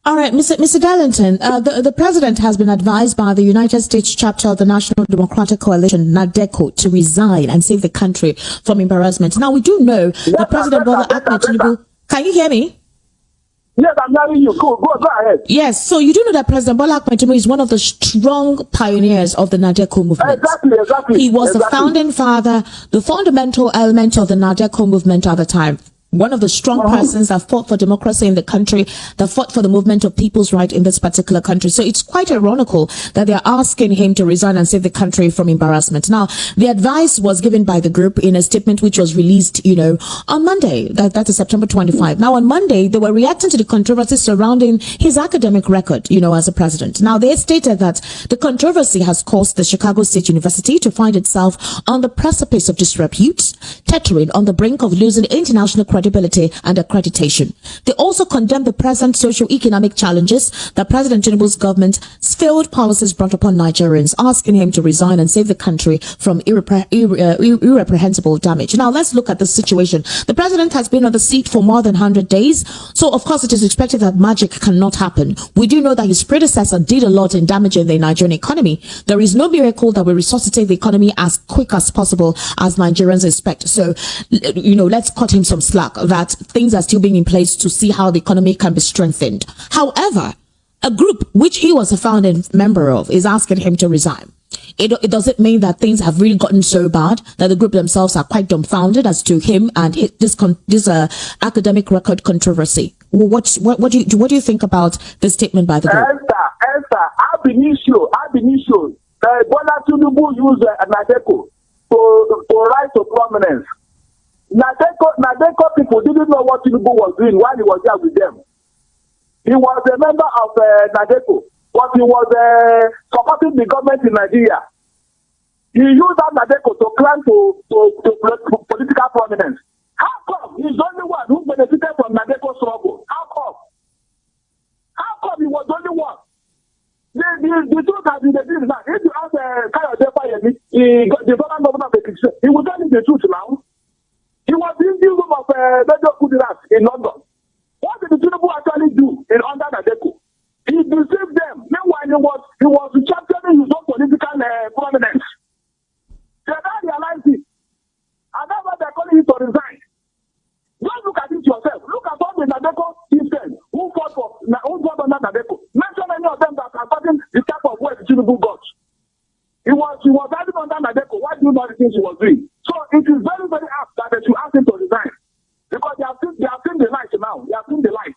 All right, Mr. Darlington, the president has been advised by the United States chapter of the National Democratic Coalition, NADECO, to resign and save the country from embarrassment. Now, we do know that President Bola Ahmed Tinubu, can you hear me? Yes, I'm hearing you. Go ahead. Yes, so you do know that President Bola Ahmed Tinubu is one of the strong pioneers of the NADECO movement. Exactly. He was the founding father, the fundamental element of the NADECO movement at the time. One of the strong persons that fought for democracy in the country, that fought for the movement of people's right in this particular country. So it's quite ironical that they're asking him to resign and save the country from embarrassment. Now, the advice was given by the group in a statement which was released, on Monday. That is September 25. Now, on Monday, they were reacting to the controversy surrounding his academic record, as a president. Now, they stated that the controversy has caused the Chicago State University to find itself on the precipice of disrepute, teetering on the brink of losing international credibility and accreditation. They also condemned the present socio-economic challenges that President Tinubu's government's failed policies brought upon Nigerians, asking him to resign and save the country from irreprehensible damage. Now, let's look at the situation. The president has been on the seat for more than 100 days, so of course it is expected that magic cannot happen. We do know that his predecessor did a lot in damaging the Nigerian economy. There is no miracle that will resuscitate the economy as quick as possible as Nigerians expect. So, let's cut him some slack that things are still being in place to see how the economy can be strengthened. However, a group which he was a founding member of is asking him to resign. It doesn't mean that things have really gotten so bad that the group themselves are quite dumbfounded as to him and this academic record controversy. What do you think about the statement by the group? Esther, ab initio, Bola Tinubu used NADECO to rise to prominence. NADECO people didn't know what Tinubu was doing while he was there with them. He was a member of NADECO, but he was supporting the government in Nigeria. He used that NADECO to climb to political prominence. How come he's the only one who benefited from NADECO struggle? How come he was the only one? The truth has been the truth now. If you ask Kayode Fayemi, the former governor of the he will tell you the truth now. He was in the room of Major Kudirat in London. What did the Tinubu actually do under NADECO? He deceived them. Meanwhile, he was championing his own political prominence. They don't realize it. And that's why they're calling him to resign. Just look at it yourself. Look at all the NADECO citizens who fought under NADECO. Mention any of them that are fighting the type of work Tinubu got. He was having under NADECO. Why do you know the things he was doing? So it is very, very apt that they should ask him to resign. Because they have seen the light now. They have seen the light.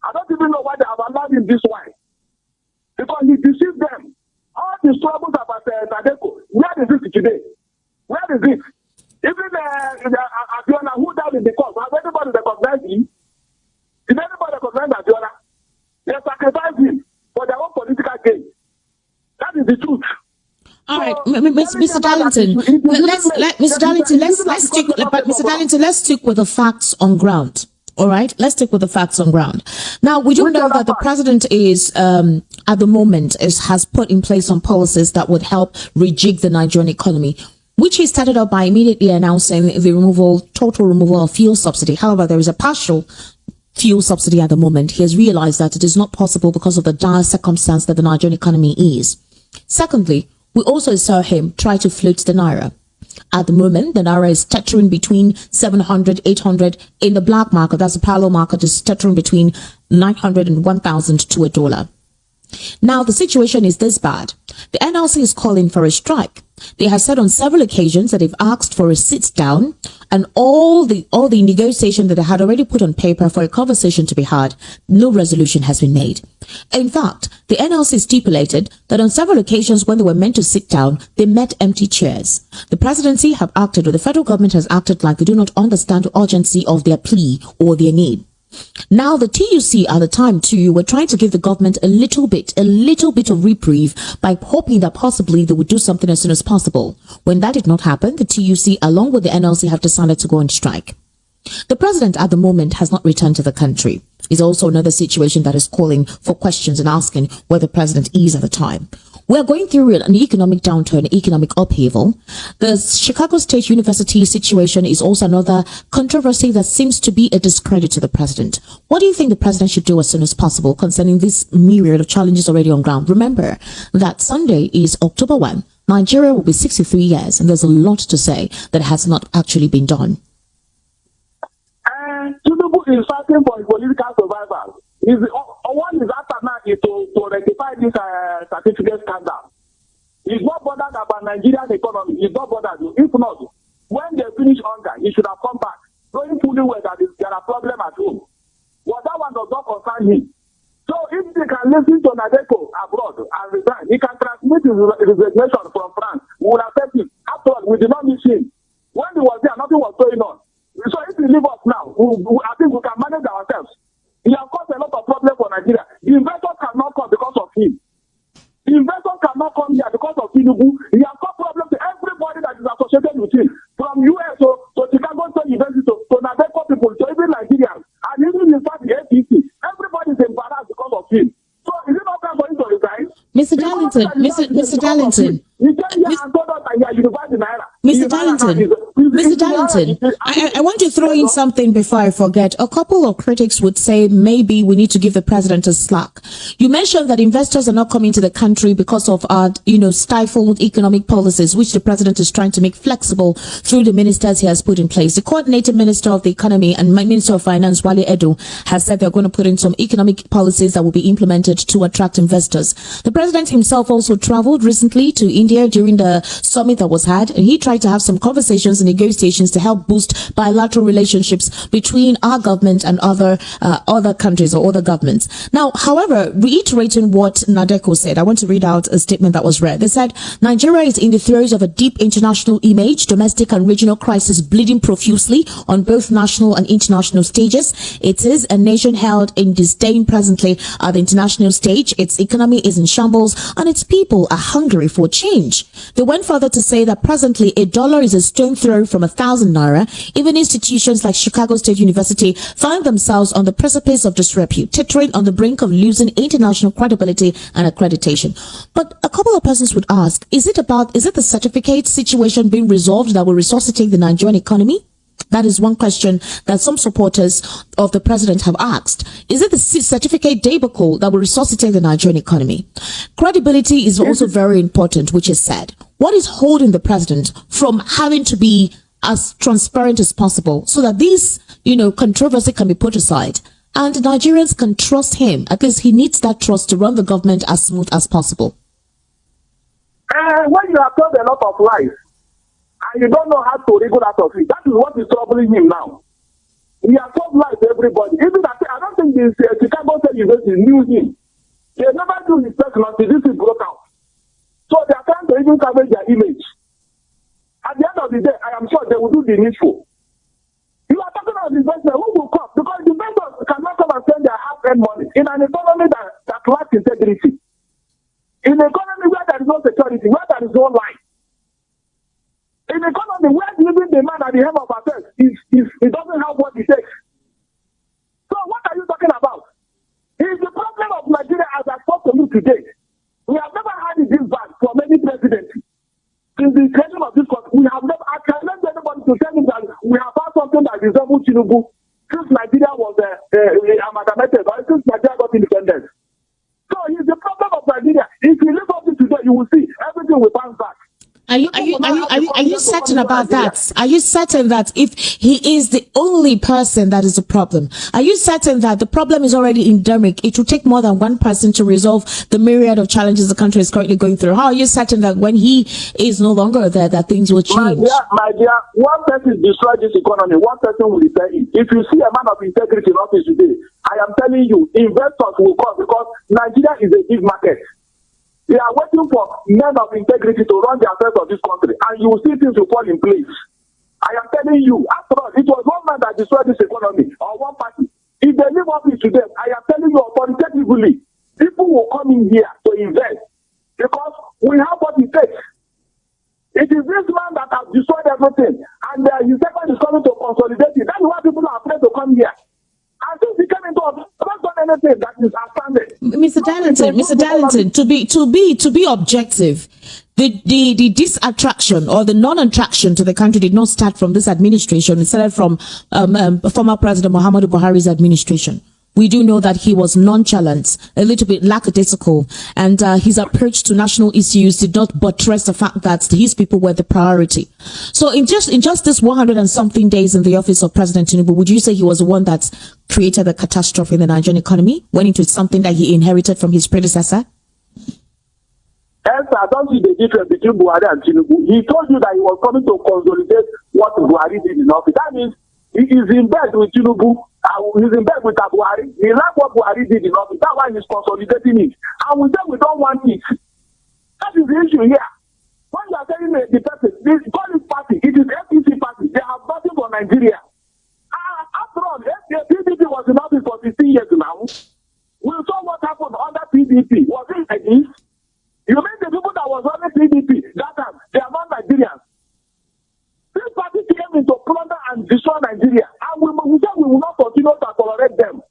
I don't even know why they have allowed him this way. Because he deceived them. All the troubles about NADECO, where is it today? Where is it? Even Abiola, who died in the court, has anybody recognized him? Did anybody recognize Abiola? They sacrificed him for their own political gain. That is the truth. All right, Mr. Darlington, let's stick with the facts on ground. All right, let's stick with the facts on ground. Now, we do know that the president is, at the moment, has put in place some policies that would help rejig the Nigerian economy, which he started out by immediately announcing the total removal of fuel subsidy. However, there is a partial fuel subsidy at the moment. He has realized that it is not possible because of the dire circumstance that the Nigerian economy is. Secondly, we also saw him try to float the naira. At the moment, the naira is teetering between 700, 800. In the black market, that's the parallel market, is teetering between 900 and 1,000 to $1. Now, the situation is this bad. The NLC is calling for a strike. They have said on several occasions that they've asked for a sit down, and all the negotiation that they had already put on paper for a conversation to be had, no resolution has been made. In fact, the NLC stipulated that on several occasions when they were meant to sit down, they met empty chairs. The presidency have acted, or the federal government has acted like they do not understand the urgency of their plea or their need. Now, the TUC at the time too were trying to give the government a little bit of reprieve by hoping that possibly they would do something as soon as possible. When that did not happen, the TUC along with the NLC have decided to go on strike. The president at the moment has not returned to the country. Is also another situation that is calling for questions and asking where the president is at the time. We're going through an economic downturn, economic upheaval. The Chicago State University situation is also another controversy that seems to be a discredit to the president. What do you think the president should do as soon as possible concerning this myriad of challenges already on ground? Remember that Sunday is October 1. Nigeria will be 63 years, and there's a lot to say that has not actually been done. Tinubu is fighting for his political survival. What is after now is to rectify this certificate scandal. He's not bothered about Nigerian economy. He's not bothered. If not, when they finish hunger, he should have come back, knowing fully well that there are problems at home. Well, that one does not concern him. So if they can listen to NADECO abroad and resign, he can transmit his resignation from France. We will accept it. After all, we did not miss him. When he was there, nothing was going on. So if he leave us now, I think we can manage ourselves. He has caused a lot of problems for Nigeria. The investors cannot come because of him. The investors cannot come here because of Tinubu. He has caused problems to everybody that is associated with him. From US to Chicago State University to NADECO people to even Nigerians. And even in fact the APC. Everybody is embarrassed because of him. So is it not time for him to resign? Mr. Darlington, Mr. Darlington. He came here and told us that he had unified the Naira. Mr. Darlington, I want to throw in something before I forget. A couple of critics would say maybe we need to give the president a slack. You mentioned that investors are not coming to the country because of stifled economic policies, which the president is trying to make flexible through the ministers he has put in place. The coordinated minister of the economy and minister of finance, Wale Edo, has said they're going to put in some economic policies that will be implemented to attract investors. The president himself also traveled recently to India during the summit that was had, and he tried to have some conversations and negotiations to help boost bilateral relationships between our government and other countries or other governments. Now, however, reiterating what NADECO said, I want to read out a statement that was read. They said, Nigeria is in the throes of a deep international image, domestic and regional crisis bleeding profusely on both national and international stages. It is a nation held in disdain presently at the international stage. Its economy is in shambles and its people are hungry for change. They went further to say that presently a dollar is a stone throw from 1,000 naira. Even institutions like Chicago State University find themselves on the precipice of disrepute, teetering on the brink of losing international credibility and accreditation. But a couple of persons would ask, is it the certificate situation being resolved that will resuscitate the Nigerian economy? That is one question that some supporters of the president have asked. Is it the certificate debacle that will resuscitate the Nigerian economy? Credibility is also very important, which is said. What is holding the president from having to be as transparent as possible so that this, controversy can be put aside and Nigerians can trust him? At least he needs that trust to run the government as smooth as possible. When you have told a lot of lies, and you don't know how to wriggle out of it, that is what is troubling him now. He has told lies to everybody. Even I don't think the Chicago State University knew him. They never knew his person until this thing broke out. So they are trying to even cover their image. At the end of the day, I am sure they will do the needful. You are talking about investment. Who will come? Because the investors cannot come and spend their hard-earned money in an economy that lacks integrity. In an economy where there is no security, where there is no life. In an economy where living the man at the helm of affairs, he doesn't have what it takes. So what are you talking about? It is the problem of Nigeria as I spoke to you today. We have never had it this bad from any presidency. Since the creation of this country, we have never, I can let anybody to tell me that we have had something that resembles Tinubu since Nigeria was amalgamated, or since Nigeria got independence. So it's the problem of Nigeria. If you live up to today, you will see everything will bounce back. Are you certain about that? Are you certain that if he is the only person that is the problem, are you certain that the problem is already endemic? It will take more than one person to resolve the myriad of challenges the country is currently going through. How are you certain that when he is no longer there, that things will change? My dear, one person destroyed this economy, one person will repair it. If you see a man of integrity in office today, I am telling you, investors will come because Nigeria is a big market. They are waiting for men of integrity to run the affairs of this country, and you will see things will fall in place. I am telling you, after all, it was one man that destroyed this economy, or one party. If they leave office today, I am telling you authoritatively, people will come in here to invest because we have what it takes. It is this man that has destroyed everything, and his second is coming to consolidate it. That is why people are afraid to come here. And since he came into office, he has not done anything. thing that is outstanding. Mr. Darlington, to be objective, the disattraction or the non-attraction to the country did not start from this administration. It started from former President Muhammadu Buhari's administration. We do know that he was nonchalant, a little bit lackadaisical, and his approach to national issues did not buttress the fact that his people were the priority. So in just this 100 and something days in the office of President Tinubu, would you say he was the one that created the catastrophe in the Nigerian economy, went into something that he inherited from his predecessor? Yes, I don't see the difference between Buhari and Tinubu. He told you that he was coming to consolidate what Buhari did in office. That means he is in bed with Tinubu. He's in bed with Buhari. He likes what Buhari did in office. That's why he's consolidating it. And we say we don't want it. That is the issue here. When you are telling the person, this party, it is FPC party. They have nothing for Nigeria. After all, the PDP was in office for 15 years now. We saw what happened under PDP. Was it like this? You mean the people that was under PDP, that time, they are not Nigerians. This party came into plunder and destroy Nigeria. And we said we will not continue to tolerate them.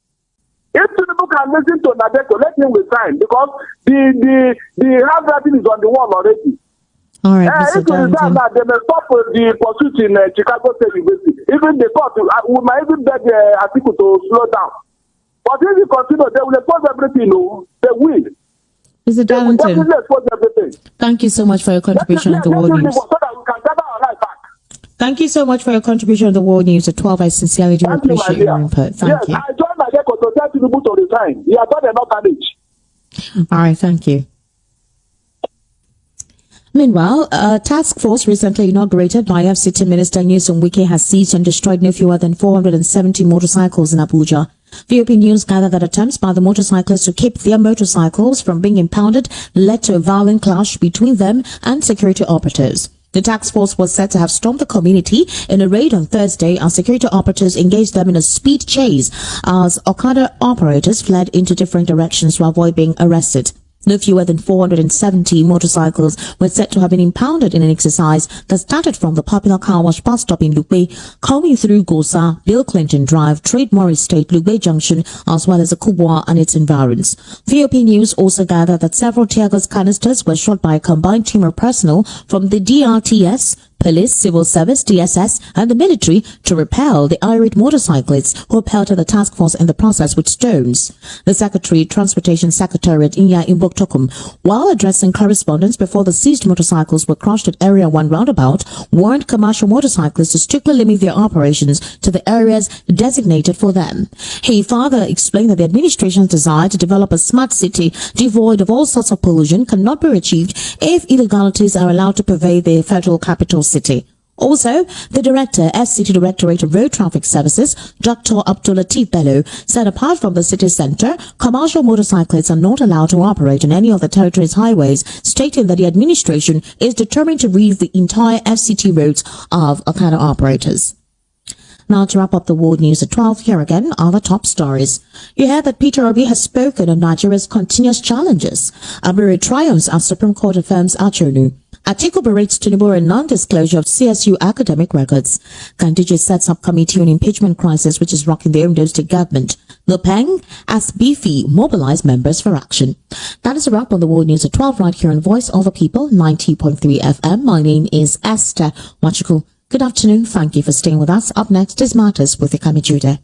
If Tinubu can listen to NADECO, let him resign, because the handwriting is on the wall already. All right, If you resign now, they may stop the pursuit in Chicago State University. Even the court, we might even beg the article to slow down. But if you continue, they will expose everything. No, they will. Mr. Darlington, thank you so much for your contribution on the World News. Thank you so much for your contribution on the World News at 12. I sincerely do appreciate your input. Thank you. I joined NADECO to tell Tinubu to resign. He has done enough damage. All right, thank you. Meanwhile, a task force recently inaugurated by FCT Minister Nyesom Wike has seized and destroyed no fewer than 470 motorcycles in Abuja. VOP News gathered that attempts by the motorcyclists to keep their motorcycles from being impounded led to a violent clash between them and security operatives. The task force was said to have stormed the community in a raid on Thursday as security operatives engaged them in a speed chase as Okada operators fled into different directions to avoid being arrested. No fewer than 470 motorcycles were said to have been impounded in an exercise that started from the popular car wash bus stop in Lugbe, coming through Gosa, Bill Clinton Drive, Trademore Estate, Lugbe Junction, as well as the Kubwa and its environs. VOP News also gathered that several tear gas canisters were shot by a combined team of personnel from the DRTS, police, civil service, DSS, and the military to repel the irate motorcyclists who pelted the task force in the process with stones. The Secretary, Transportation Secretariat Inya Imboktokum, while addressing correspondence before the seized motorcycles were crushed at Area 1 roundabout, warned commercial motorcyclists to strictly limit their operations to the areas designated for them. He further explained that the administration's desire to develop a smart city devoid of all sorts of pollution cannot be achieved if illegalities are allowed to pervade the federal capital city. Also, the director, FCT Directorate of Road Traffic Services, Dr. Abdulateef Bello, said apart from the city center, commercial motorcyclists are not allowed to operate on any of the territory's highways, stating that the administration is determined to rid the entire FCT roads of Okada operators. Now to wrap up the world news at 12, here again are the top stories. You heard that Peter Obi has spoken on Nigeria's continuous challenges. Abure triumphs as Supreme Court affirms Achonu. Atiku berates Tinubu in non-disclosure of CSU academic records. Kandije sets up committee on impeachment crisis which is rocking the Ondo State government. Lopeng asks Beefy mobilize members for action. That is a wrap on the world news at 12 right here on Voice of the People, 90.3 FM. My name is Esther Wachuku. Good afternoon. Thank you for staying with us. Up next is Matters with Ikami Jude.